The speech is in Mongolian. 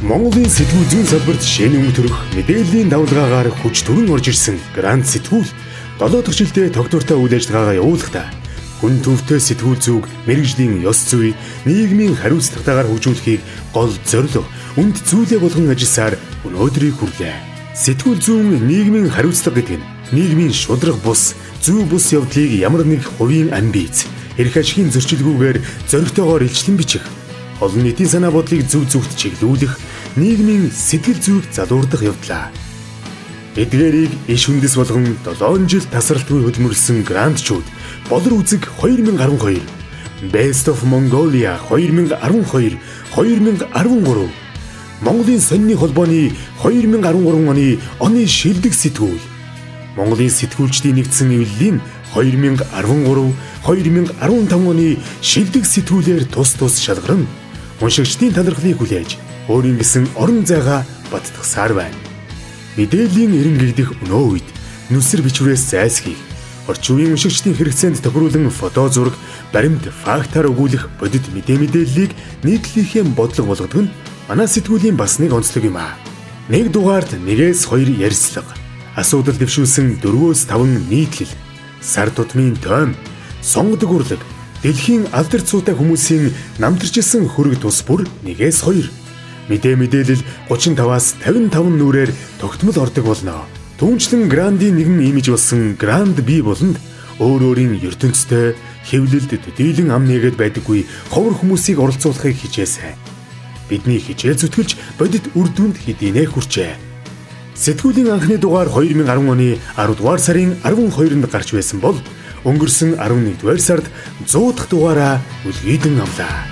Монголын сэтгүүл зүйн салбарт шинэ өнгө төрөх мэдээллийн давалгаагаар хүч төрөн орж ирсэн Грант сэтгүүл 7 дахь жилдээ тогтвортой үйл ажиллагаагаа явуулахдаа хүн төвтэй сэтгүүл зүг, мэрэгжлийн ёс зүй, нийгмийн хариуцлагатайгаар хөгжүүлэхийг гол зорилго, үнд зүйлээ болгон ажилласаар өнөөдрийг хүрлээ. Сэтгүүл зүүн нийгмийн хариуцлага гэдэг нь нийгмийн шударга бус, зөв бус явдлыг ямар нэг хувийн амбиц, эрх ашигын зөрчилгүйгээр зоригтойгоор илчлэн бичих, олон нийтийн санаа бодлыг зөв зөвхт чиглүүлэх, нийгмийн сэтгэл зүйг залуурдах явдлаа. Эдгээрийг иш үндэс болгон 7 жил тасралтгүй хөдөлмөрлсөн грантчууд болор үзэг 2012, Best of Mongolia 2012, 2013, Монголын сонины холбооны 2013 оны шилдэг сэтгүүл, Монголын сэтгүүлчдийн нэгдсэн эвлэлийн 2013, 2015 оны шилдэг сэтгүүлээр тус шалгарна. Уншигчдын талархлыг хүлээж өөрийн гэсэн орон зайгаа баттгсаар байна. Мэдээллийн эренгэгдэх өнөө үед нүсэр бичвэрээс зайлсхийх, орчин үеийн уншигчдын хэрэгцээнд тохируулан фото зураг, баримт, фактаар өгүүлэх бодит мэдээллийг нийтлэхийн бодлого болгодог нь манай сэтгүүлийн бас нэг онцлог юм аа. Нэг дугаард 1-2 ярилцлага, асуудал дэвшүүлсэн 4-5 нийтлэл, сар тутмын тойм, сонгодог урлаг, дэлхийн алдарт цуутай хүмүүсийн намтарчилсан хөрөг тус бүр 1-2. Мэдээлэл 35-аас 55 нүрээр тогтмол ордог болно. Түүнчлэн Грандын нэгэн имиж болсон Гранд бий болонд өөр өөрийн ертөнцтэй хэвлэлд төдийлөн ам нэгэд байдаггүй ховор хүмүүсийг оролцуулахыг хичээсэн. Бидний хичээл зүтгэлж бодит үр дүнд хэдийнэ хүрчээ. Сэтгүүлийн анхны дугаар 2010 оны 10 дугаар сарын 12-нд гарч байсан бол өнгөрсөн 11 дугаар сард 100 дахь дугаараа үлгийдэн авлаа.